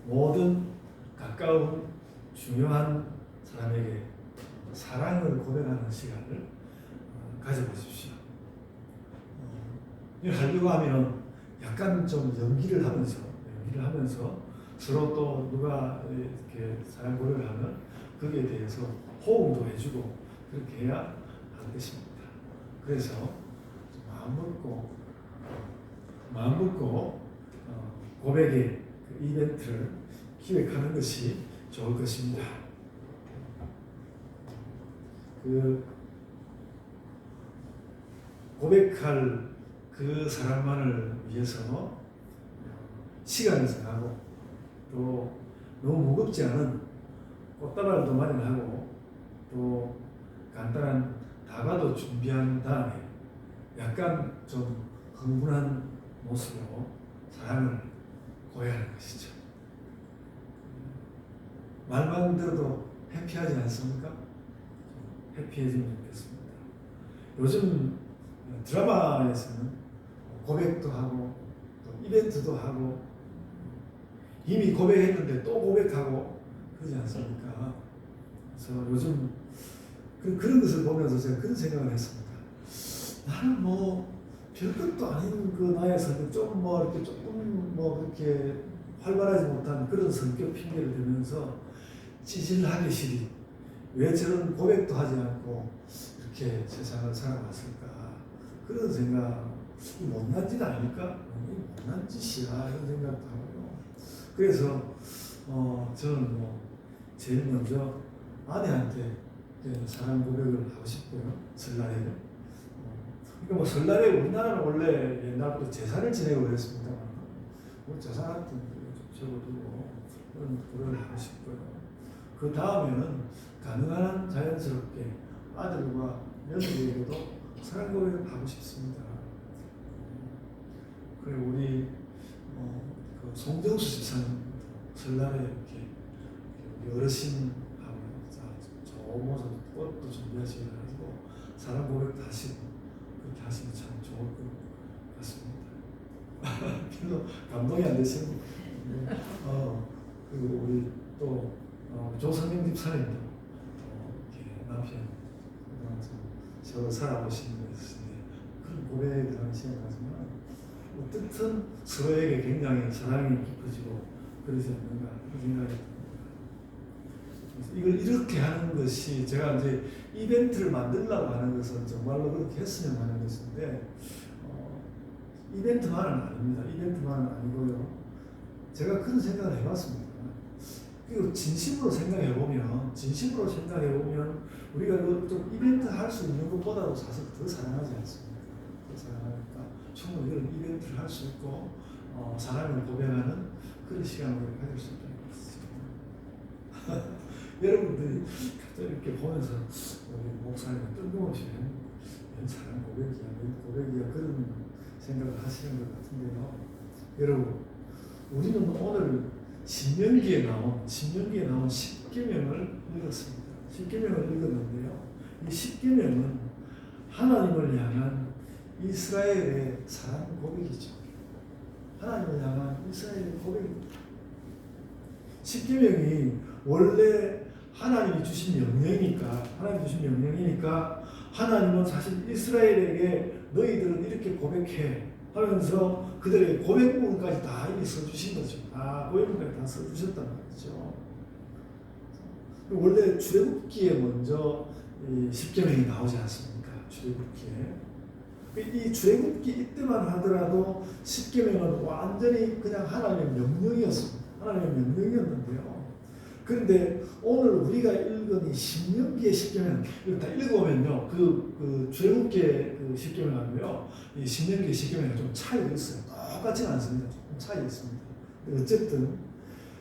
모든 가까운 중요한 사람에게 사랑을 고백하는 시간을 가져보십시오. 이걸 하려고 하면 약간 좀 연기를 하면서 서로 또 누가 이렇게 사랑 고백을 하면 거기에 대해서 호응도 해주고 그렇게 해야 하는 것입니다. 그래서 마음 먹고 고백의 그 이벤트를 기획하는 것이 좋을 것입니다. 그 고백할 그 사람만을 위해서 시간을 정하고 또 너무 무겁지 않은 꽃다발도 마련하고 또 간단한 다가도 준비한 다음에 약간 좀 흥분한 모습으로 사랑을 고해하는 것이죠. 말만 들어도 해피하지 않습니까? 해피해지면 좋겠습니다. 요즘 드라마에서는 고백도 하고 또 이벤트도 하고 이미 고백했는데 또 고백하고 그러지 않습니까? 그래서 요즘 그런 것을 보면서 제가 그런 생각을 했습니다. 나는 뭐 별것도 아닌 그 나의 성격 조금 그렇게 활발하지 못한 그런 성격 핑계를 대면서 찌질하기 싫이 왜 저런 고백도 하지 않고 이렇게 세상을 살아왔을까 그런 생각. 못난 짓 아닐까? 못난 짓이야 이런 생각도 하고요. 그래서 저는 제일 먼저 아내한테 사랑 고백을 하고 싶고요. 설날에. 그러니까 설날에 우리나라는 원래 옛날부터 제사를 지내고 그랬습니다. 제사 같은 거 적어두고 그런 고백을 하고 싶고요. 그 다음에는 가능한 한 자연스럽게 아들과 며느리에게도 사랑 고백을 하고 싶습니다. 그리고 우리 그 송정수 집사님 설날에 이렇게 우리 어르신하고 좋은 모습 꽃도 준비하시고 가지고 사랑 고백도 하시고 그렇게 하시면 참 좋을 것 같습니다. 별로 감동이 안 되시는 그리고 우리 또 조성영 집사님도 이렇게 남편 세월 살아보시는 것에 그런 고백을 하는 시간을 가지면 어떻든 서로에게 굉장히 사랑이 깊어지고 그러지 않는가 그런 생각이 듭니다. 이걸 이렇게 하는 것이 제가 이제 이벤트를 만들려고 하는 것은 정말로 그렇게 했으면 하는 것인데 이벤트만은 아닙니다. 이벤트만은 아니고요. 제가 그런 생각을 해봤습니다. 그리고 진심으로 생각해보면 우리가 좀 이벤트 할 수 있는 것보다도 사실 더 사랑하지 않습니까? 더 사랑하니까 충분히 이런 이벤트를 할 수 있고 사랑을 고백하는 그런 시간을 가질 수 있다는 것이죠. 여러분들이 이렇게 보면서 우리 목사님은 뜬금없이 사랑 고백이야 그런 생각을 하시는 것 같은데요. 여러분 우리는 오늘 신명기에 나온 10계명을 읽었습니다. 10계명을 읽었는데요. 이 10계명은 하나님을 향한 이스라엘의 사랑 고백이죠. 하나님을 향한 이스라엘의 고백입니다. 10계명이 원래 하나님이 주신 명령이니까 하나님은 사실 이스라엘에게 너희들은 이렇게 고백해 하면서 그들의 고백 부분까지 다 이미 써주신 거죠. 고백 부분까지 다 써주셨단 말이죠. 원래 출애굽기에 먼저 이 10계명이 나오지 않습니까? 출애굽기에. 이 출애굽기 이때만 하더라도 10계명은 완전히 그냥 하나님의 명령이었습니다. 하나님의 명령이었는데요. 그런데 오늘 우리가 읽은 이 신명기의 10계명 이거 다 읽어보면요, 그 출애굽기의 그 10계명하고요, 이 신명기의 10계명이 좀 차이가 있어요. 똑같지는 않습니다. 좀 차이가 있습니다. 어쨌든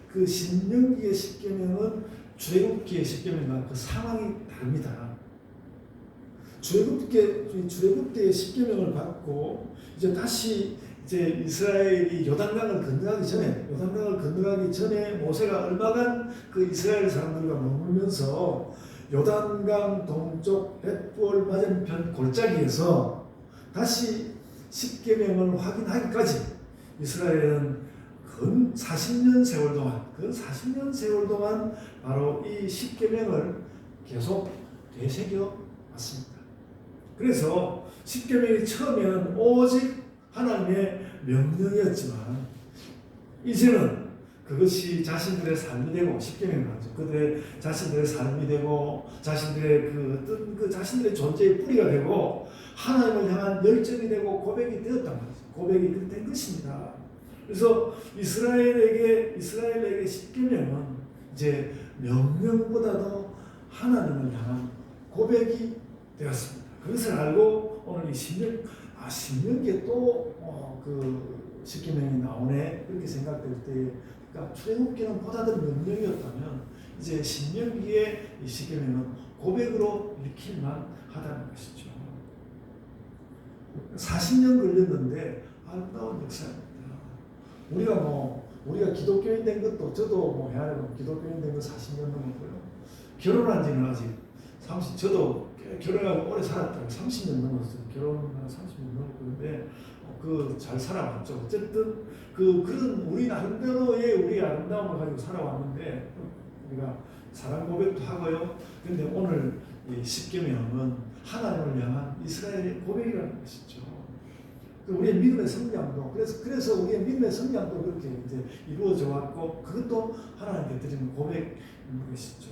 그 신명기의 10계명은 출애굽기의 10계명과 그 상황이 다릅니다. 출애굽기의 10계명을 받고 이제 다시 이스라엘이 요단강을 건너가기 전에 모세가 얼마간 그 이스라엘 사람들과 머물면서 요단강 동쪽 벳볼 맞은편 골짜기에서 다시 10계명을 확인하기까지 이스라엘은 근 40년 세월 동안 바로 이 십계명을 계속 되새겨 왔습니다. 그래서 십계명이 처음에는 오직 하나님의 명령이었지만 이제는 그것이 자신들의 삶이 되고, 십계명을 하죠. 그들의 자신들의 삶이 되고 자신들의 자신들의 존재의 뿌리가 되고 하나님을 향한 열정이 되고 고백이 되었단 말이죠. 고백이 된 것입니다. 그래서 이스라엘에게 십계명은 이제 명령보다도 하나님을 향한 고백이 되었습니다. 그것을 알고 오늘 이 신명기에 또 십계명이 나오네 그렇게 생각될 때, 그러니까 출애굽기는 보다도 명령이었다면 이제 신명기의 이 십계명은 고백으로 읽힐만 하다는 것이죠. 40년 걸렸는데 아름다운 역사입니다. 우리가 기독교인 된 것도, 저도 해하려고 기독교인 된 거 40년 넘었고요. 결혼한 지는 아직 저도 결혼하고 오래 살았다고 30년 넘었어요. 결혼한 30년 넘었고, 근데 잘 살아왔죠. 어쨌든 그런 우리 나름대로의 우리 아름다움을 가지고 살아왔는데, 우리가 사랑 고백도 하고요. 근데 오늘 이 십계명은 하나님을 향한 이스라엘의 고백이라는 것이죠. 우리의 믿음의 성장도, 그래서 우리의 믿음의 성장도 그렇게 이제 이루어져 왔고, 그것도 하나님께 드리는 고백인 것이죠.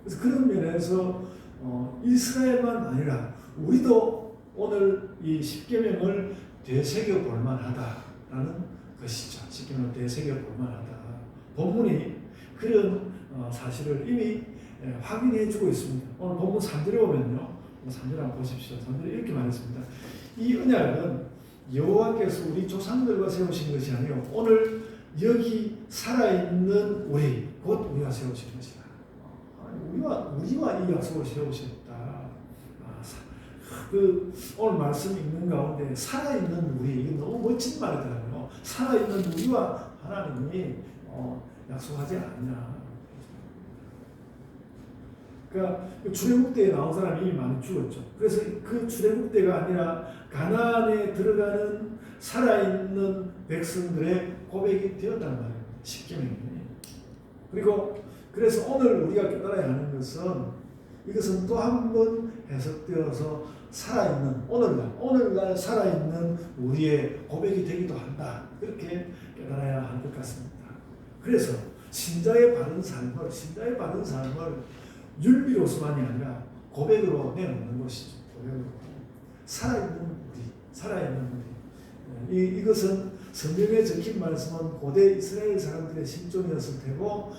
그래서 그런 면에서 이스라엘만 아니라 우리도 오늘 이 십계명을 되새겨 볼 만하다라는 것이죠. 십계명을 되새겨 볼 만하다. 본문이 그런 사실을 이미 확인해 주고 있습니다. 오늘 본문 3절에 보면요. 3절 한번 보십시오. 3절에 이렇게 말했습니다. 이 언약은 여호와께서 우리 조상들과 세우신 것이 아니요 오늘 여기 살아있는 우리, 곧 우리가 세우신 것이다. 우리와 이 약속을 세우셨다. 오늘 말씀 읽는 가운데 살아있는 우리, 이게 너무 멋진 말이더라고요. 살아있는 우리와 하나님이 약속하지 않냐. 그러니까 출애굽때에 나온 사람이 이미 많이 죽었죠. 그래서 그 출애굽때가 아니라 가나안에 들어가는 살아있는 백성들의 고백이 되었단 말이에요. 십계명이. 그래서 오늘 우리가 깨달아야 하는 것은, 이것은 또 한 번 해석되어서 살아있는 오늘날 살아있는 우리의 고백이 되기도 한다. 그렇게 깨달아야 할 것 같습니다. 그래서 신자의 바른 삶을 율비로서만이 아니라 고백으로 내놓는 것이죠. 고백으로. 살아있는 우리. 이것은 성경에 적힌 말씀은 고대 이스라엘 사람들의 신종이었을 테고,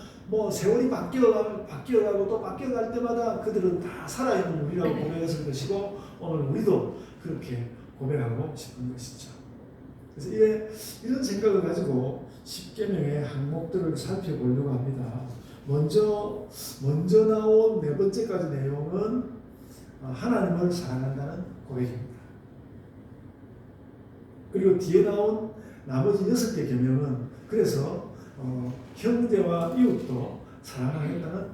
세월이 바뀌어가고 또 바뀌어갈 때마다 그들은 다 살아있는 우리라고 고백했을 것이고, 오늘 우리도 그렇게 고백하고 싶은 것이죠. 그래서 이런 생각을 가지고 십계명의 항목들을 살펴보려고 합니다. 먼저 나온 네 번째까지 내용은 하나님을 사랑한다는 고백입니다. 그리고 뒤에 나온 나머지 6개 계명은 그래서 형제와 이웃도 사랑하겠다는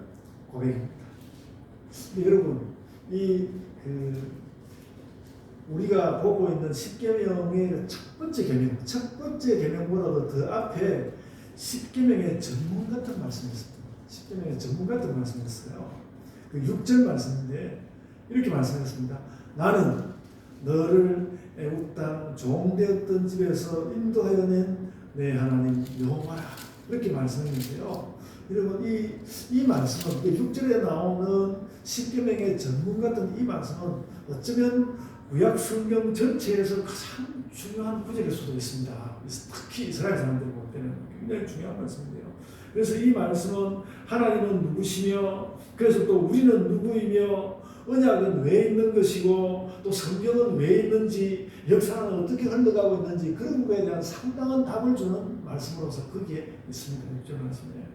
고백입니다. 여러분, 우리가 보고 있는 십계명의 첫 번째 계명보다도 더 앞에 십계명의 전문 같은 말씀이었습니다. 십계명의 전문 같은 말씀이었어요. 그 6절 말씀인데 이렇게 말씀했습니다. 나는 너를 애굽 땅 종되었던 집에서 인도하여 낸 내 하나님 여호와라. 이렇게 말씀했는데요. 여러분, 이 말씀은 6절에 나오는 십계명의 전문 같은 이 말씀은 어쩌면 구약 성경 전체에서 가장 중요한 구절일 수도 있습니다. 특히 이스라엘 사람들 볼 때는 굉장히 중요한 말씀인데요. 그래서 이 말씀은 하나님은 누구시며, 그래서 또 우리는 누구이며, 언약은 왜 있는 것이고, 또 성경은 왜 있는지, 역사는 어떻게 흘러가고 있는지, 그런 것에 대한 상당한 답을 주는 말씀으로서 거기에 있습니다. 6절 말씀에.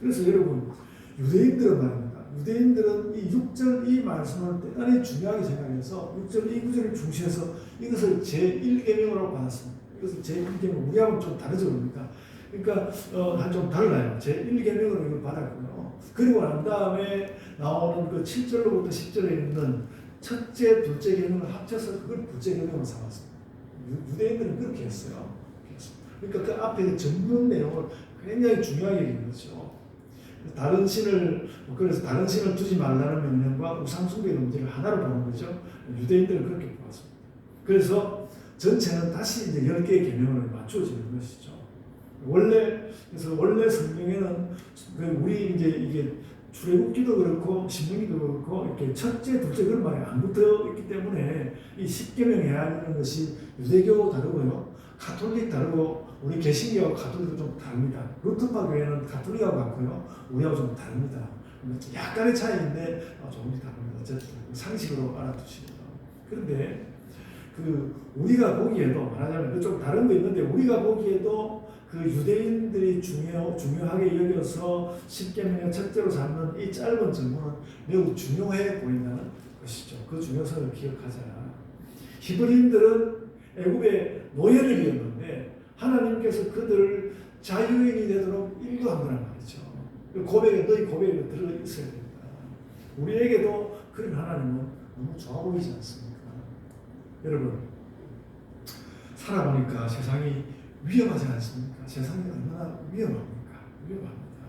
그래서 여러분, 유대인들은 말입니다. 유대인들은 이 6절 이 말씀을 대단히 중요하게 생각해서 6절 이 구절을 중시해서 이것을 제1계명으로 받았습니다. 이것을 제1계명, 우리하고는 좀 다르죠, 그러니까 좀 달라요. 제1계명으로 이걸 받았고요. 그리고 난 다음에 나오는 그 7절로부터 10절에 있는 첫째, 둘째 계명을 합쳐서 그걸 둘째 계명으로 삼았습니다. 유대인들은 그렇게 했어요. 그러니까 그 앞에 전문 내용을 굉장히 중요하게 읽는 거죠. 다른 신을 그래서 다른 신을 두지 말라는 명령과 우상숭배 문제를 하나로 보는 거죠. 유대인들은 그렇게 보았습니다. 그래서 전체는 다시 이제 10개의 계명을 맞춰지는 것이죠. 그래서 원래 성경에는 우리 이제 이게 출애굽기도 그렇고 신명기도 그렇고 이렇게 첫째, 둘째 그런 말이 안 붙어 있기 때문에 이 10계명 해야 하는 것이 유대교 다르고요. 가톨릭 다르고 우리 개신교하고 가톨릭도 좀 다릅니다. 루터파 교회는 가톨릭하고 같고요. 우리하고 좀 다릅니다. 약간의 차이인데 조금씩 다릅니다. 어쨌든 상식으로 알아두시고요. 그런데 우리가 보기에도 말하자면 좀 다른 거 있는데 우리가 보기에도 그 유대인들이 중요하게 여겨서 10계명의 첫째로 삼는 이 짧은 전문은 매우 중요해 보인다는 것이죠. 그 중요성을 기억하자. 히브리인들은 애굽의 노예들이었는데 하나님께서 그들을 자유인이 되도록 인도한 거란 말이죠. 너희 고백에 들어있어야 된다. 우리에게도 그런 하나님은 너무 좋아 보이지 않습니까? 여러분, 살아보니까 세상이 위험하지 않습니까? 세상이 얼마나 위험합니까? 위험합니다.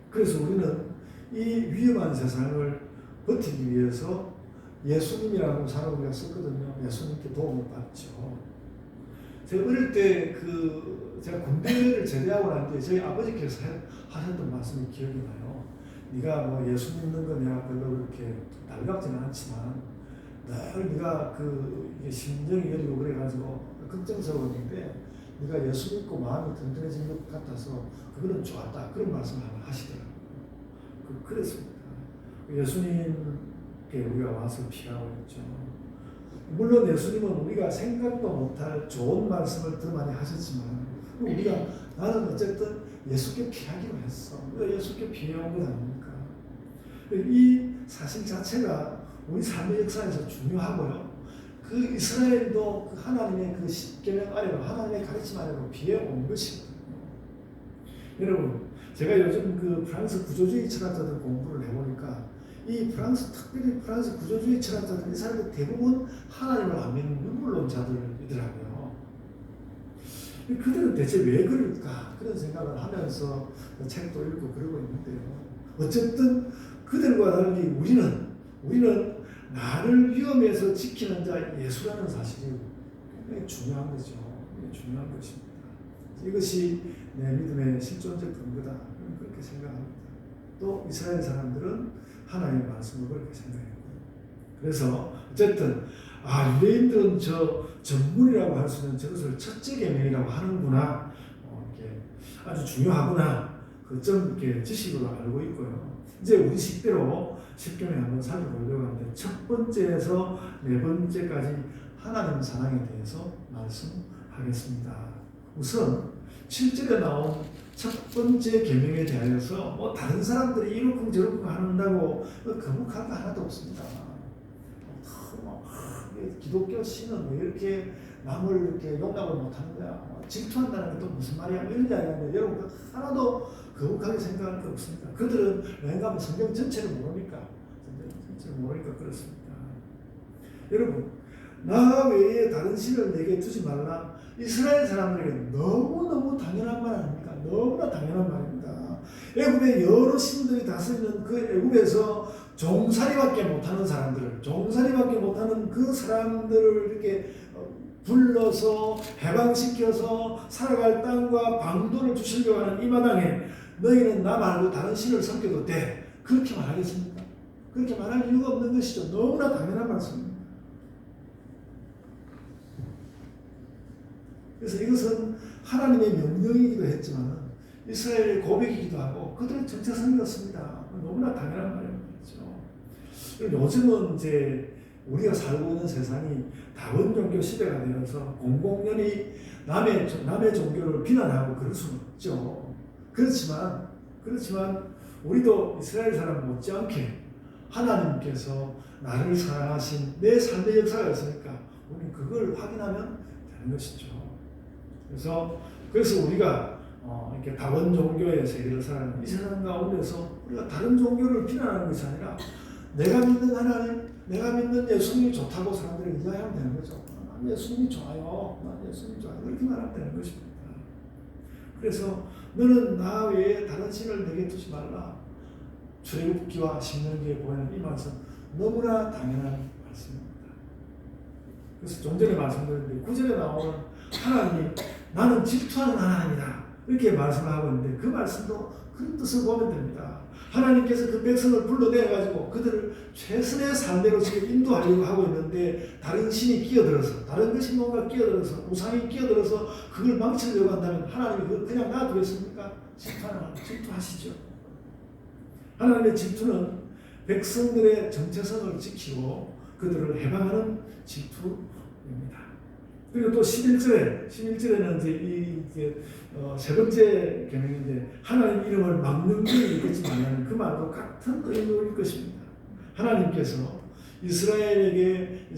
그래서 우리는 이 위험한 세상을 버티기 위해서 예수님이라는 사람을 우리가 썼거든요. 예수님께 도움을 받죠. 제가 어릴 때 제가 군대를 제대하고 난 뒤에 저희 아버지께서 하셨던 말씀이 기억이 나요. 네가 뭐 예수 믿는 거 내가 별로 그렇게 달갑지는 않지만 늘 네가 이게 심정이 여리고 그래가지고 걱정스러웠는데 네가 예수 믿고 마음이 든든해진 것 같아서 그거는 좋았다. 그런 말씀을 하시더라고요. 그랬습니다. 예수님께 우리가 와서 피하고 있죠. 물론 예수님은 우리가 생각도 못할 좋은 말씀을 더 많이 하셨지만 나는 어쨌든 예수께 피하기로 했어. 우리가 예수께 피해온 것 아닙니까? 이 사실 자체가 우리 삶의 역사에서 중요하고요. 이스라엘도 하나님의 10계명 아래로 하나님의 가르침 아래로 피해온 것이거든요. 여러분, 제가 요즘 프랑스 구조주의 철학자들 공부를 해보니까 특별히 프랑스 구조주의 철학자들 이 사람들 대부분 하나님을 안 믿는 눈물론자들이더라고요. 그들은 대체 왜 그럴까 그런 생각을 하면서 책도 읽고 그러고 있는데요. 어쨌든 그들과 달리 우리는 나를 위험에서 지키는 자 예수라는 사실이 굉장히 중요한 거죠. 중요한 것입니다. 이것이 내 믿음의 실존적 근거다. 그렇게 생각합니다. 또 이스라엘 사람들은 하나님의 말씀을 그렇게 생각했고요. 그래서 어쨌든 유대인들은 전문이라고 할 수 있는 저것을 첫째 계명이라고 하는구나. 이렇게 아주 중요하구나. 그 점 이렇게 지식으로 알고 있고요. 이제 우리 식대로 10계명 한번 살펴보려고 하는데 첫 번째에서 네 번째까지 하나님 사랑에 대해서 말씀하겠습니다. 우선 7절에 나온 첫 번째 계명에 대하여서 다른 사람들이 이렇고 저렇고 한다고 거북할 거 하나도 없습니다. 기독교 신은 왜 이렇게 남을 이렇게 용납을 못하는 거야? 질투한다는 게 또 무슨 말이야? 이런 이야기하는데 여러분 하나도 거북하게 생각할 게 없습니다. 그들은 왜냐하면 성경 전체를 모르니까 그렇습니다. 여러분, 나 외에 다른 신을 내게 두지 말라. 이스라엘 사람들에게 너무너무 당연한 말 아닙니까? 너무나 당연한 말입니다. 애굽에 여러 신들이 다스리는 그 애굽에서 종살이밖에 못하는 그 사람들을 이렇게 불러서 해방시켜서 살아갈 땅과 방도를 주시려고 하는 이 마당에 너희는 나 말고 다른 신을 섬겨도 돼. 그렇게 말하겠습니까? 그렇게 말할 이유가 없는 것이죠. 너무나 당연한 말씀입니다. 그래서 이것은 하나님의 명령이기도 했지만 이스라엘의 고백이기도 하고 그들의 정체성이었습니다. 너무나 당연한 말입니다. 요즘은 이제 우리가 살고 있는 세상이 다원 종교 시대가 되어서 공공연히 남의 종교를 비난하고 그럴 수는 없죠. 그렇지만 우리도 이스라엘 사람 못지않게 하나님께서 나를 사랑하신 내 삶의 역사가 있으니까 우리는 그걸 확인하면 되는 것이죠. 그래서 우리가 이렇게 다원 종교의 세계를 살아가는 이 세상 가운데서 우리가 다른 종교를 비난하는 것이 아니라 내가 믿는 하나님, 내가 믿는 예수님이 좋다고 사람들이 이야기하면 되는 거죠. 난 예수님이 좋아요. 그렇게 말하면 되는 것입니다. 그래서 너는 나 외에 다른 신을 내게 두지 말라. 출애굽기와 신명기에 보면 이 말씀 너무나 당연한 말씀입니다. 그래서 좀 전에 말씀드렸는데 9절에 나오는 하나님이 나는 질투하는 하나님이다 이렇게 말씀을 하고 있는데 그 말씀도 그런 뜻을 보면 됩니다. 하나님께서 그 백성을 불러내가지고 그들을 최선의 삶대로 지금 인도하려고 하고 있는데 다른 신이 끼어들어서 다른 것이 뭔가 끼어들어서 우상이 끼어들어서 그걸 망치려고 한다면 하나님이 그걸 그냥 놔두겠습니까? 질투하시죠. 하나님의 질투는 백성들의 정체성을 지키고 그들을 해방하는 질투입니다. 그리고 또 11절에는 이제 세 번째 계명인데 하나님 이름을 막는 일이 있겠지 말라는 그 말도 같은 의미일 것입니다. 하나님께서 이스라엘에게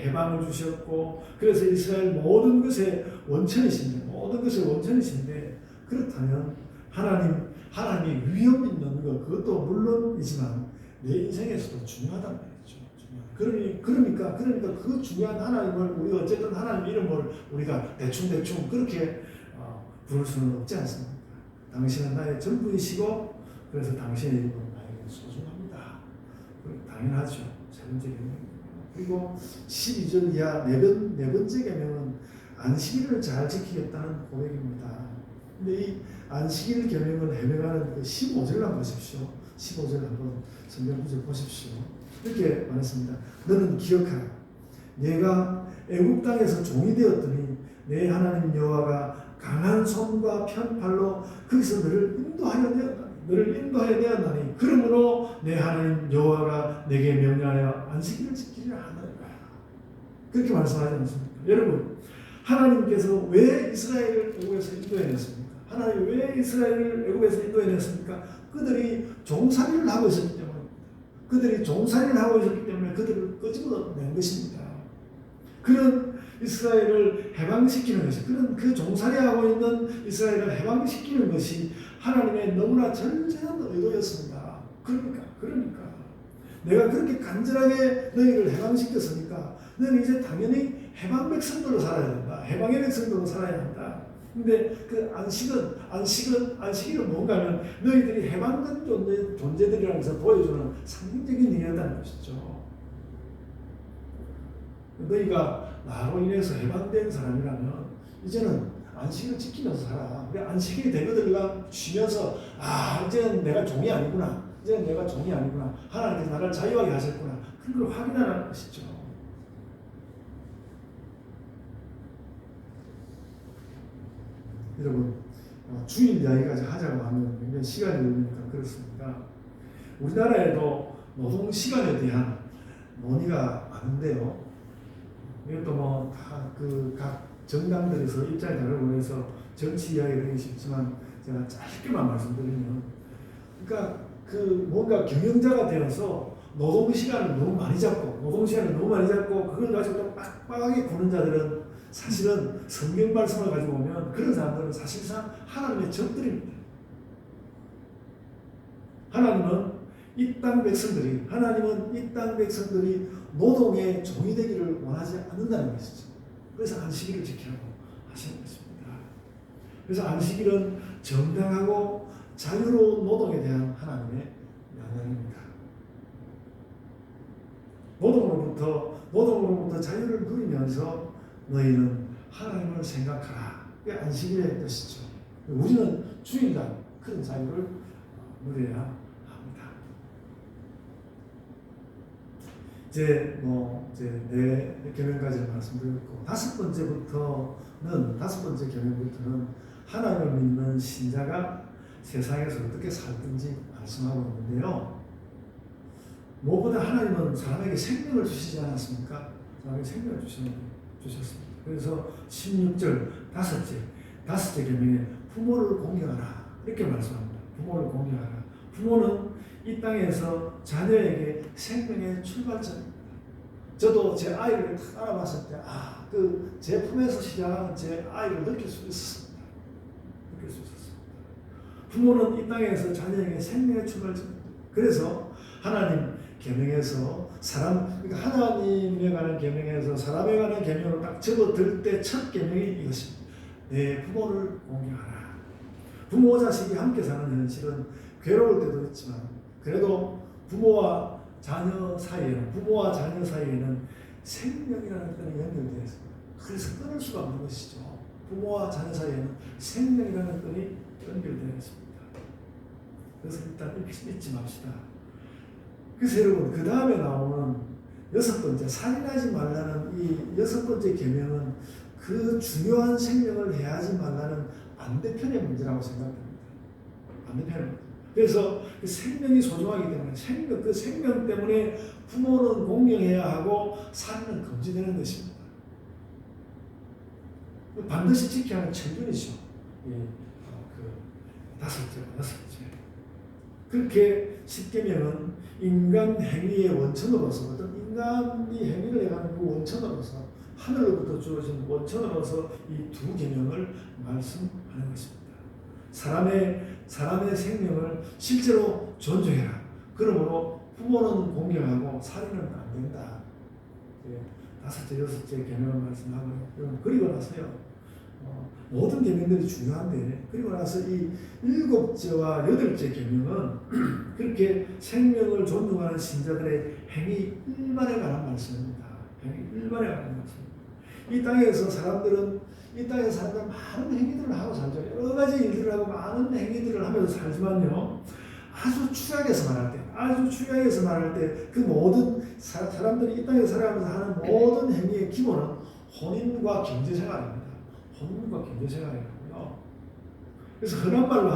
해방을 주셨고 그래서 이스라엘 모든 것의 원천이신데 그렇다면 하나님이 위험 있는 것 그것도 물론이지만 내 인생에서도 중요하단 말이죠. 그러니까 그 중요한 하나님을 우리가 어쨌든 하나님 이름을 우리가 대충 그렇게 부를 수는 없지 않습니까? 당신은 나의 전부이시고 그래서 당신의 이름은 나에게 소중합니다. 당연하죠. 세 번째 계명입니다. 그리고 12절 이하 네 번째 계명은 안식일을 잘 지키겠다는 고백입니다. 근데 이 안식일 계명을 해명하는 그 15절을 한번 보십시오. 15절 한번 성경 구절 보십시오. 이렇게 말했습니다. 너는 기억하라. 내가 애굽 땅에서 종이 되었더니 내 하나님 여호와가 강한 손과 편팔로 거기서 너를 인도하여 되었나니 그러므로 내 하나님 여호와가 내게 명령하여 안식일을 지키리라 하노라. 그렇게 말씀하지 않습니까? 여러분, 하나님께서 왜 이스라엘을 애굽에서 인도해냈습니까? 하나님 왜 이스라엘을 애굽에서 인도해냈습니까? 그들이 종살이를 하고 있었기 때문에 그들을 끄집어낸 것입니다. 그런 이스라엘을 해방시키는 것이 그 종살이하고 있는 이스라엘을 해방시키는 것이 하나님의 너무나 절제한 의도였습니다. 그러니까 내가 그렇게 간절하게 너희를 해방시켰으니까 너는 이제 당연히 해방 백성들로 살아야 된다. 해방의 백성들로 살아야 한다. 근데 그 안식일은 뭔가 하면 너희들이 해방된 존재들이라는 것을 보여주는 상징적인 일이었다는 것이죠. 너희가 나로 인해서 해방된 사람이라면 이제는 안식일을 지키면서 살아. 안식일이 되거들가 쉬면서 이제는 내가 종이 아니구나. 하나님께서 나를 자유하게 하셨구나. 그걸 확인하는 것이죠. 여러분, 주일 이야기까지 하자고 하면 굉장히 시간이 걸리니까 그렇습니다. 우리나라에도 노동 시간에 대한 논의가 많은데요. 이것도 각 정당들에서 입장이 다르고 해서 정치 이야기를 하기 쉽지만 제가 짧게만 말씀드리면, 그러니까 뭔가 경영자가 되어서 노동 시간을 너무 많이 잡고 그걸 가지고 또 빡빡하게 구는 자들은 사실은 성경 말씀을 가지고 오면 그런 사람들은 사실상 하나님의 적들입니다. 하나님은 이 땅 백성들이 노동의 종이 되기를 원하지 않는다는 것이죠. 그래서 안식일을 지키라고 하시는 것입니다. 그래서 안식일은 정당하고 자유로운 노동에 대한 하나님의 명령입니다. 노동으로부터 자유를 누리면서 너희는 하나님을 생각하라. 그게 안식일의 뜻이죠. 우리는 주일날 그런 자유를 누려야 합니다. 이제 네 계명까지 말씀드렸고 다섯 번째 계명부터는 하나님을 믿는 신자가 세상에서 어떻게 살든지 말씀하고 있는데요. 무엇보다 하나님은 사람에게 생명을 주시지 않았습니까? 사람에게 생명을 주셨습니다. 그래서 16절 다섯째 계명에 부모를 공경하라 이렇게 말씀합니다. 부모를 공경하라. 부모는 이 땅에서 자녀에게 생명의 출발점입니다. 저도 제 아이를 알아봤을 때 제 품에서 시작하는 제 아이를 느낄 수 있었습니다. 부모는 이 땅에서 자녀에게 생명의 출발점입니다. 그래서 하나님 계명에서 그러니까 하나님에 관한 계명에서 사람에 관한 계명으로 딱 접어들 때 첫 계명이 이것입니다. 내 부모를 공경하라. 부모 자식이 함께 사는 현실은 괴로울 때도 있지만 그래도 부모와 자녀 사이에는 생명이라는 끈이 연결되어 있습니다. 그래서 끊을 수가 없는 것이죠. 부모와 자녀 사이에는 생명이라는 끈이 연결되어 있습니다. 그래서 일단 잊지 맙시다. 그래서 여러분 그 다음에 나오는 6번째 살인하지 말라는 이 6번째 계명은 그 중요한 생명을 해하지 말라는 반대편의 문제라고 생각합니다. 반대편의 문제. 그래서 그 생명이 소중하기 때문에 그 생명 때문에 부모는 공경해야 하고 살인은 금지되는 것입니다. 반드시 지켜야 하는 천륜이죠. 여섯째. 그렇게 십계명은 인간 행위의 원천으로서 어떤 인간이 행위를 해가는 그 원천으로서 하늘로부터 주어진 원천으로서 이 두 계명을 말씀하는 것입니다. 사람의 생명을 실제로 존중해라. 그러므로 부모는 공경하고 살인은 안 된다. 다섯째, 여섯째 계명을 말씀하고요. 그리고 나서요. 모든 계명들이 중요한데 그리고 나서 이 7제와 8째 계명은 그렇게 생명을 존중하는 신자들의 행위 일반에 관한 말씀입니다. 행위 일반에 관한 말씀입니다. 이 땅에서 사람들은 많은 행위들을 하고 살죠. 여러 가지 일들을 하고 많은 행위들을 하면서 살지만요. 아주 추약해서 말할 때 그 모든 사람들이 이 땅에 살아가면서 하는 모든 행위의 기본은 혼인과 경제생활입니다. 혼인과 경제생활이라고요. 그래서 흔한 말로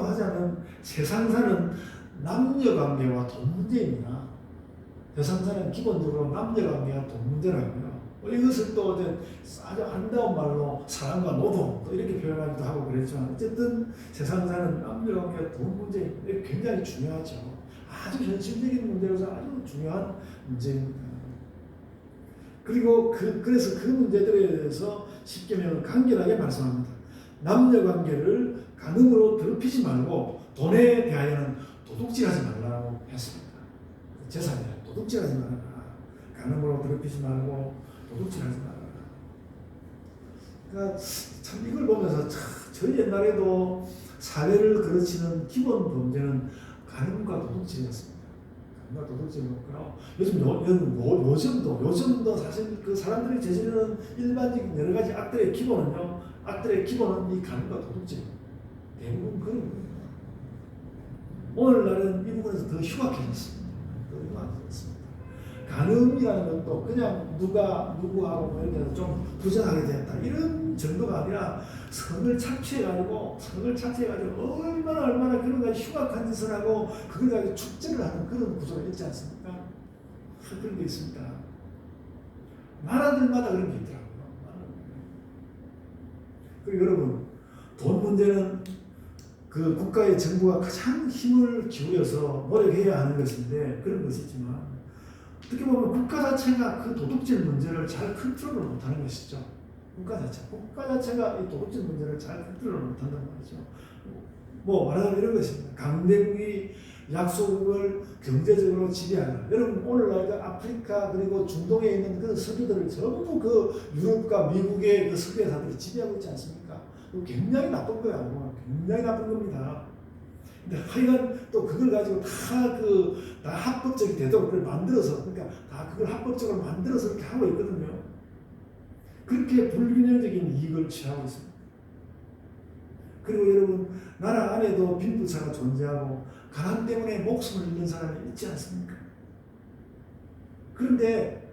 하자면 세상 사는 남녀관계와 돈 문제입니다. 세상 사는 기본적으로 남녀관계와 돈 문제라고요. 이것을 또 아주 아름다운 말로 사랑과 노동 또 이렇게 표현하기도 하고 그랬지만 어쨌든 세상 사는 남녀관계와 돈 문제 굉장히 중요하죠. 아주 현실적인 문제로서 아주 중요한 문제입니다. 그리고 그래서 그 문제들에 대해서 십계명은 간결하게 말씀합니다. 남녀관계를 간음으로 더럽히지 말고 돈에 대하여는 도둑질하지 말라고 했습니다. 재산에 도둑질하지 말아라. 간음으로 더럽히지 말고 도둑질하지 말아라. 그러니까 참 이걸 보면서 저희 옛날에도 사회를 그르치는 기본 범죄는 간음과 도둑질이었습니다. 간음과 도둑질이었고요. 요즘도 사실 그 사람들이 저지르는 일반적인 여러 가지 악들의 기본은 이 간음과 도둑질. 대부분 그런 거예요. 오늘날은 이 부분에서 더 흉악해졌습니다. 간음이라는 것도 그냥 누구하고 뭐 이렇게 좀 부정하게 됐다 이런 정도가 아니라 성을 착취해가지고 얼마나 그런 가지 흉악한 짓을 하고 그걸 가지고 축제를 하는 그런 구조가 있지 않습니까? 그런 게 있습니다. 나라들마다 그런 게 있더라고요. 그리고 여러분 돈 문제는 그 국가의 정부가 가장 힘을 기울여서 노력해야 하는 것인데 그런 것이 있지만 어떻게 보면 국가 자체가 그 도둑질 문제를 잘 컨트롤을 못하는 것이죠. 국가 자체가 이 도둑질 문제를 잘 컨트롤을 못한단 말이죠. 뭐 말하자면 이런 것입니다. 강대국이 약소국을 경제적으로 지배하는. 여러분 오늘날 아프리카 그리고 중동에 있는 그 석유들을 전부 그 유럽과 미국의 그 석유 회사들이 지배하고 있지 않습니까? 굉장히 나쁜 거예요. 굉장히 나쁜 겁니다. 근데 하여간 또 그걸 가지고 다 합법적이 되도록 그걸 만들어서 그러니까 다 그걸 합법적으로 만들어서 이렇게 하고 있거든요. 그렇게 불균형적인 이익을 취하고 있습니다. 그리고 여러분 나라 안에도 빈부차가 존재하고 가난 때문에 목숨을 잃는 사람이 있지 않습니까? 그런데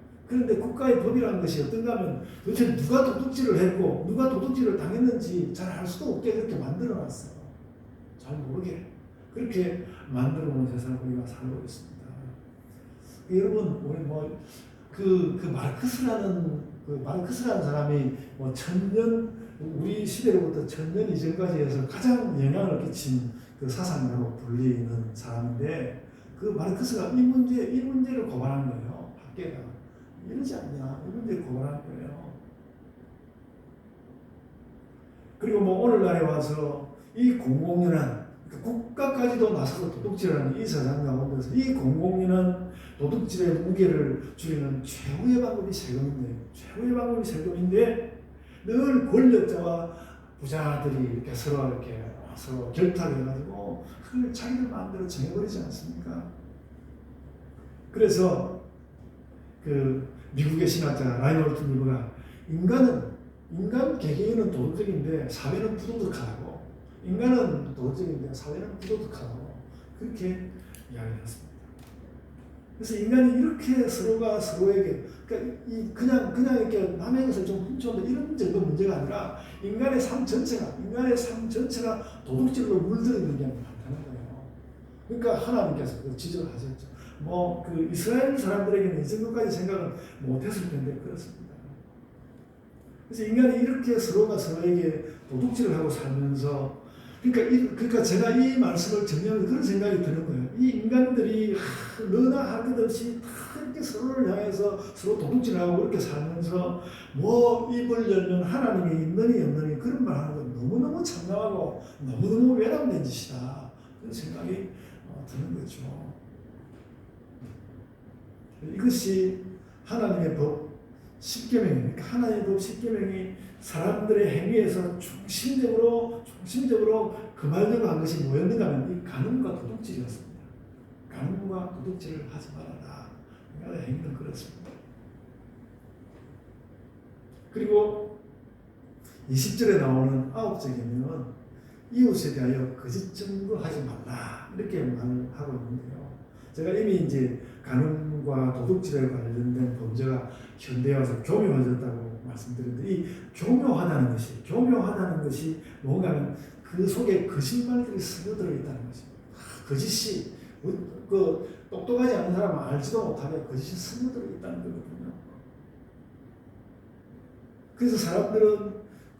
국가의 법이라는 것이 어떤가 하면 도대체 누가 도둑질을 했고 누가 도둑질을 당했는지 잘 알 수도 없게 그렇게 만들어놨어요. 잘 모르게 그렇게 만들어놓은 세상을 우리가 살고 있습니다. 여러분 우리 그 마르크스라는 사람이 우리 시대로부터 1000년 이전까지 해서 가장 영향을 끼친 그 사상가로 불리는 사람인데 그 마르크스가 이 문제를 고발한 거예요. 학계가 이러지 않냐 이 문제를 고발한 거예요. 그리고 오늘날에 와서 이 공공연한 국가까지도 나서서 도둑질하는 이 세상 가운데서 이 공공연한 도둑질의 무게를 줄이는 최후의 방법이 세금인데 늘 권력자와 부자들이 이렇게 서로 결탁해가지고 그걸 자기들 마음대로 정해버리지 않습니까? 그래서 그 미국의 신학자 라이놀트 니브가 인간 개개인은 도덕적인데 사회는 부도덕하다고, 인간은 도덕적인데 사회는 부도덕하다고 그렇게 이야기를 했습니다. 그래서 인간이 이렇게 서로가 서로에게 그냥 이렇게 남의 것을 좀 훔쳐온다 이런 정도 문제가 아니라 인간의 삶 전체가 도둑질로 물들어 있는 게 많다는 거예요. 그러니까 하나님께서 그 지적을 하셨죠. 그 이스라엘 사람들에게는 이 정도까지 생각은 못했을 텐데 그렇습니다. 그래서 인간이 이렇게 서로가 서로에게 도둑질을 하고 살면서 그러니까 제가 이 말씀을 정리하면서 그런 생각이 드는 거예요. 이 인간들이 너나 할 것 없이 다 이렇게 서로를 향해서 서로 도둑질하고 그렇게 살면서 입을 열면 하나님이 있느니 없느니 그런 말 하는 건 너무너무 참담하고 너무너무 외람된 짓이다. 그런 생각이 드는 거죠. 이것이 하나님의 법 10계명이니까 하나님의 법 10계명이 사람들의 행위에서 중심적으로 그말대로 한 것이 뭐였는가 하면 이 간음과 도둑질이었습니다. 간음과 도둑질을 하지 말아라. 인간의 행위는 그렇습니다. 그리고 20절에 나오는 9째 계명은 이웃에 대하여 거짓 증거하지 말라 이렇게 말하고 있는데요. 제가 이미 이제 간음과 도둑질에 관련된 범죄가 현대에 와서 교묘해졌다고 말씀드렸는데 이 교묘하다는 것이 뭔가 하면 그 속에 거짓말들이 스며들어 있다는 것입니다. 거짓이 똑똑하지 않은 사람은 알지도 못하게 거짓이 스며들어 있다는 거거든요. 그래서 사람들은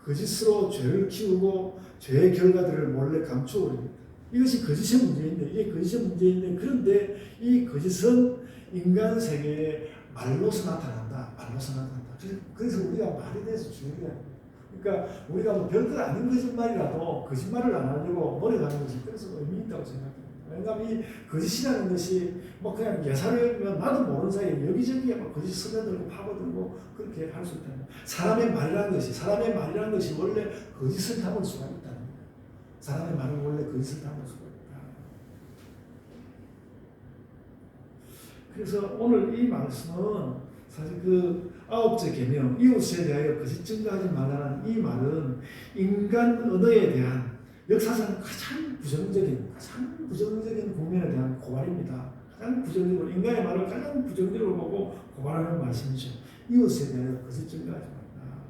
거짓으로 죄를 키우고 죄의 결과들을 몰래 감추어버립니다. 이것이 거짓의 문제인데 그런데 이 거짓은 인간 세계에 말로서 나타난다. 그래서 우리가 말에 대해서 주의해야 합니다. 그러니까 우리가 별것 아닌 거짓말이라도 거짓말을 안 하려고 노력하는 것이 그래서 의미 있다고 생각합니다. 왜냐하면 이 거짓이라는 것이 그냥 예사를 나도 모르는 사이에 여기저기에 거짓 스며들고 파고들고 그렇게 할 수 있다는 거예요. 사람의 말이라는 것이 원래 거짓을 담을 수가 있다는 거예요. 사람의 말은 원래 거짓을 담을 수가 있다. 그래서 오늘 이 말씀은 사실 그 9째 계명 이웃에 대하여 거짓 증거하지 말라는 이 말은 인간 언어에 대한 역사상 가장 부정적인 국면에 대한 고발입니다. 인간의 말을 가장 부정적으로 보고 고발하는 말씀이죠. 이웃에 대하여 거짓 증거하지 말라.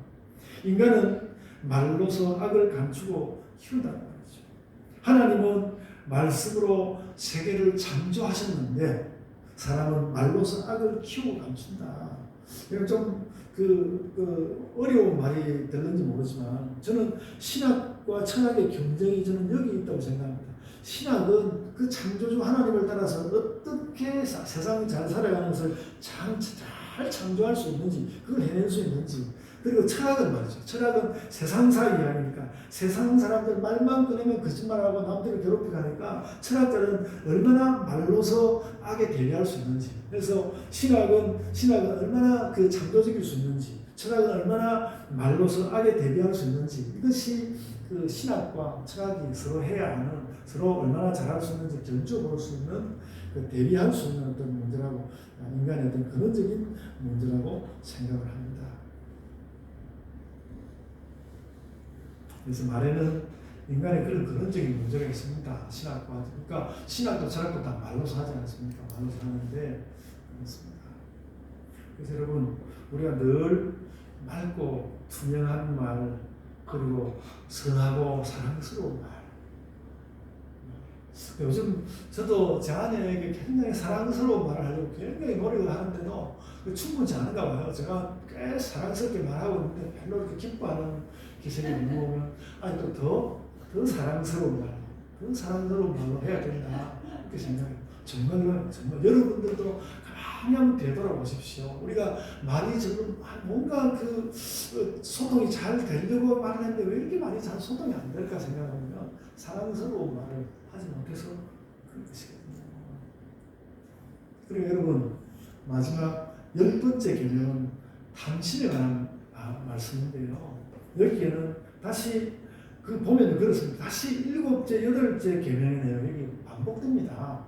인간은 말로서 악을 감추고 키운다는 거죠. 하나님은 말씀으로 세계를 창조하셨는데 사람은 말로서 악을 키우고 감춘다. 이건 좀 어려운 말이 들는지 모르지만 저는 신학과 철학의 경쟁이 저는 여기 있다고 생각합니다. 신학은 그 창조주 하나님을 따라서 어떻게 세상을 잘 살아가는 것을 잘 창조할 수 있는지 그걸 해낼 수 있는지 그리고 철학은 세상사 이야기니까 세상 사람들 말만 꺼내면 거짓말하고 남들을 괴롭히고 하니까 철학자는 얼마나 말로서 악에 대비할 수 있는지 그래서 신학은 얼마나 그 창조적일 수 있는지 철학은 얼마나 말로서 악에 대비할 수 있는지 이것이 그 신학과 철학이 서로 해야 하는 서로 얼마나 잘할 수 있는지 견주어 볼 수 있는 대비할 수 있는 어떤 문제라고 인간의 어떤 근원적인 문제라고 생각을 합니다. 그래서 말에는 인간의 그런 근원적인 문제가 있습니다. 신학과 그러니까 신학도 철학도 다 말로서 하지 않습니까? 말로서 하는데 그렇습니다. 그래서 여러분 우리가 늘 맑고 투명한 말 그리고 선하고 사랑스러운 말 요즘 저도 제 아내에게 굉장히 사랑스러운 말을 하려고 굉장히 노력을 하는데도 충분치 않은가 봐요. 제가 꽤 사랑스럽게 말하고 있는데 별로 이렇게 기뻐하는 기색이 없는 거 보면 아니 더 사랑스러운 말로 해야 된다 이렇게 생각해요. 정말 여러분들도 가만히 한번 되돌아보십시오. 우리가 말이 지금 뭔가 소통이 잘 되려고 말하는데 왜 이렇게 말이 잘 소통이 안 될까 생각하면 사랑스러운 말을 하지 못해서 그런 것이거든요. 그리고 여러분 마지막 10번째 개념은 탐심에 관한 말씀인데요. 여기에는 다시 그 보면 그렇습니다. 다시 일곱째, 여덟째 계명의 내용이 반복됩니다.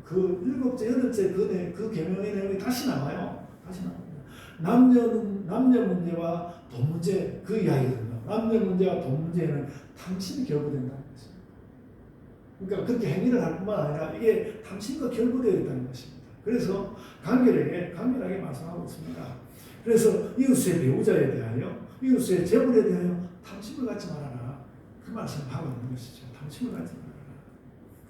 그 일곱째, 여덟째 그 계명의 내용이 다시 나와요. 다시 나옵니다. 남녀 문제와 돈 문제 그 이야기거든요. 남녀 문제와 돈 문제에는 탐심이 결부된다는 것입니다. 그러니까 그렇게 행위를 할 뿐만 아니라 이게 탐심과 결부되어 있다는 것입니다. 그래서 간결하게 말씀하고 있습니다. 그래서 이웃의 배우자에 대하여, 이웃의 재물에 대하여 탐심을 갖지 말아라. 그 말씀을 하고 있는 것이죠. 탐심을 갖지 말아라.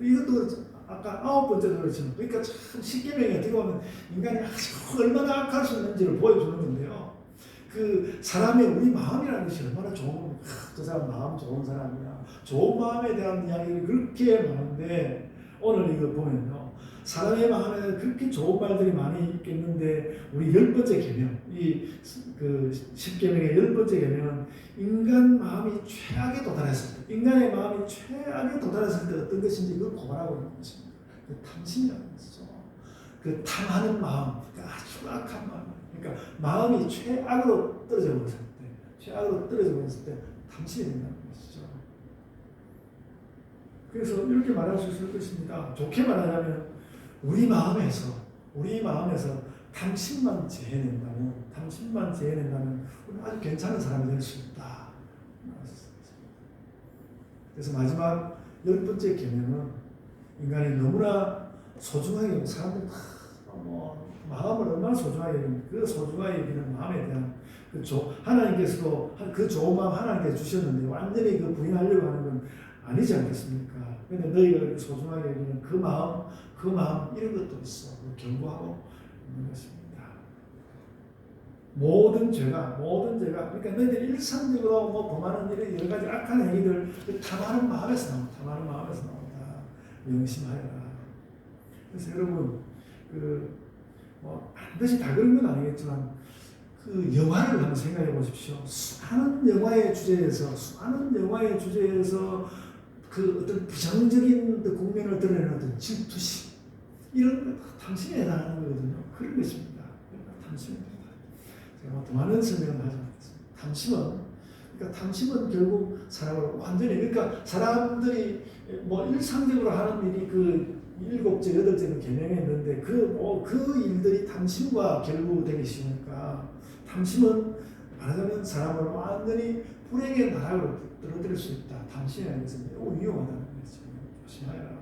이것도 아까 9번째도 그렇지만, 그러니까 참 십계명이 어떻게 보면 인간이 아주 얼마나 악할 수 있는지를 보여주는 건데요. 그 사람의 우리 마음이라는 것이 얼마나 좋은, 저 사람 마음 좋은 사람이야. 좋은 마음에 대한 이야기를 그렇게 많은데, 오늘 이거 보면요. 사람의 마음에 그렇게 좋은 말들이 많이 있겠는데, 우리 10번째 계명, 그 10계명의 10번째 계명은 인간 마음이 최악에 도달했을 때, 인간의 마음이 최악에 도달했을 때 어떤 것인지 그걸 고발하고 있는 것입니다. 그 탐심이라는 것이죠. 그 탐하는 마음, 그 아주 악한 마음. 그러니까 마음이 최악으로 떨어져 버렸을 때, 탐심이 된다는 것이죠. 그래서 이렇게 말할 수 있을 것입니다. 좋게 말하자면 우리 마음에서 탐심만 제해낸다면 우리는 아주 괜찮은 사람이 될 수 있다. 그래서 마지막 10번째 계명은 인간이 너무나 소중하게, 사람들이 마음을 얼마나 소중하게 여기는, 그 소중하게 여기는 마음에 대한 하나님께서도 그 좋은 마음 하나님께 주셨는데 완전히 그 부인하려고 하는 건 아니지 않겠습니까? 근데 너희가 소중하게 여기는 그 마음 이런 것도 있어. 경고하고 있는 것입니다. 모든 죄가 그러니까 너희들 일상적으로 범하는 이런 여러 가지 악한 행위들 탐하는 마음에서 나온다. 명심하여라. 그래서 여러분 반드시 다 그런 건 아니겠지만 그 영화를 한번 생각해 보십시오. 수많은 영화의 주제에서 그 어떤 부정적인 국면을 드러내는 어떤 질투심 이런 것 탐심에 해당하는 거거든요. 그런 것입니다. 탐심입니다. 제가 더 많은 설명을 하지 않겠습니다. 탐심은 결국 사람을 완전히, 그러니까 사람들이 일상적으로 하는 일이 그 7째, 8째는 계명했는데 그 일들이 탐심과 결부되기 쉬우니까 탐심은 말하자면 사람을 완전히 불행의 나락으로 떨어뜨릴 수 있다. 탐심이라는 것은 매우 위험하다는 거죠. 조심하여라.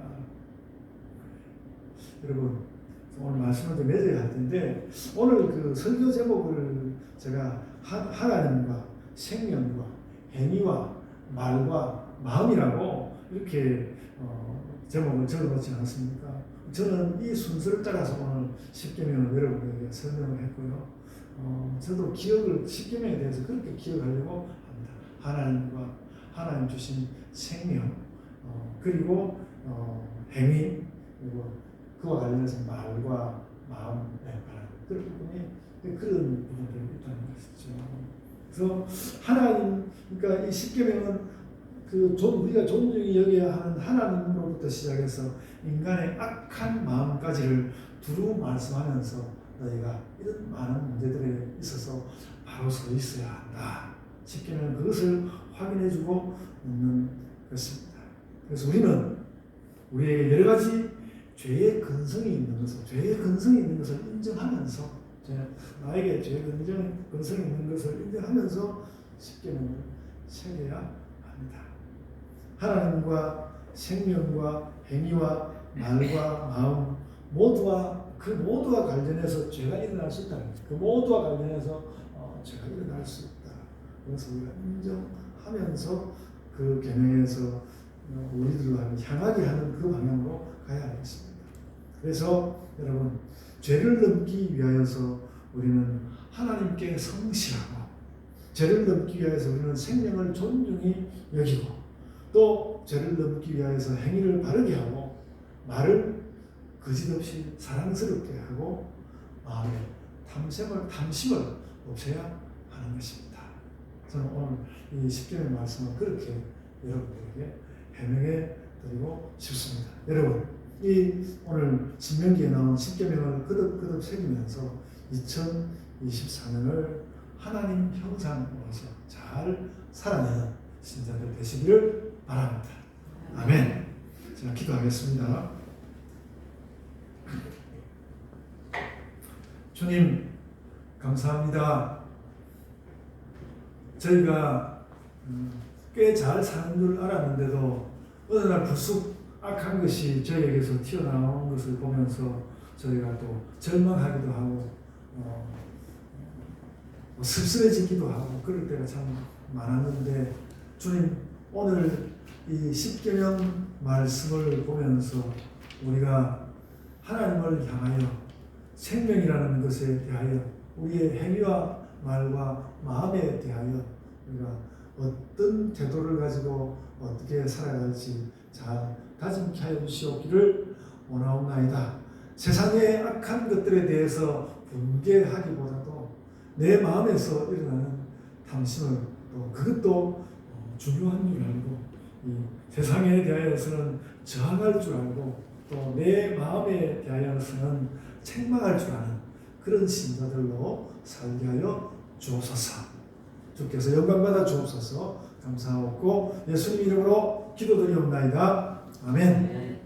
여러분, 오늘 말씀을 좀 맺어야 할 텐데, 오늘 그 설교 제목을 제가 하나님과 생명과 행위와 말과 마음이라고 이렇게 제목을 적어놓지 않았습니까? 저는 이 순서를 따라서 오늘 십계명을 여러분에게 설명을 했고요. 저도 십계명에 대해서 그렇게 기억하려고 합니다. 하나님과 하나님 주신 생명, 그리고 행위, 그리고 그와 관련해서 말과 마음에 관한 그런 부분들이 있다는 것이죠. 그래서 그러니까 이 십계명은 우리가 존중히 여겨야 하는 하나님으로부터 시작해서 인간의 악한 마음까지를 두루 말씀하면서 너희가 이런 많은 문제들에 있어서 바로 서 있어야 한다. 십계명은 그것을 확인해주고 있는 것입니다. 그래서 우리는 우리에게 여러 가지 죄의 근성이 있는 것을 인정하면서 나에게 죄의 근성이 있는 것을 인정하면서 십계명을 새겨야 합니다. 하나님과 생명과 행위와 말과 마음 모두와 관련해서 죄가 일어날 수 있다는 거죠. 그 모두와 관련해서 죄가 일어날 수 있다. 그래서 우리가 인정하면서 그 계명에서 우리들과 향하게 하는 그 방향으로 가야 하겠습니다. 그래서 여러분, 죄를 넘기 위하여서 우리는 하나님께 성실하고, 죄를 넘기 위하여서 우리는 생명을 존중히 여기고, 또 죄를 넘기 위하여서 행위를 바르게 하고, 말을 거짓없이 사랑스럽게 하고, 마음에 탐심을 없애야 하는 것입니다. 저는 오늘 이 십계명 말씀을 그렇게 여러분들에게 해명해 드리고 싶습니다. 여러분, 오늘 신명기에 나온 십계명을 거듭 새기면서 2024년을 하나님 형상으로서 잘 살아내는 신자들 되시기를 바랍니다. 아멘. 자, 기도하겠습니다. 주님, 감사합니다. 저희가 꽤 잘 사는 줄 알았는데도 어느 날 불쑥 악한 것이 저희에게서 튀어나온 것을 보면서 저희가 또 절망하기도 하고 씁쓸해지기도 하고 그럴 때가 참 많았는데, 주님, 오늘 이 십계명 말씀을 보면서 우리가 하나님을 향하여 생명이라는 것에 대하여 우리의 행위와 말과 마음에 대하여 우리가 어떤 태도를 가지고 어떻게 살아갈지 잘 다짐케 하여 주시옵기를 원하옵나이다. 세상의 악한 것들에 대해서 분개하기보다도 내 마음에서 일어나는 탐심을 또 그것도 중요한 줄 알고 이 세상에 대하여서는 저항할 줄 알고 또 내 마음에 대하여서는 책망할 줄 아는 그런 신자들로 살게 하여 주옵소서. 주께서 영광받아 주옵소서. 감사하고 예수님 이름으로 기도드리옵나이다. 아멘.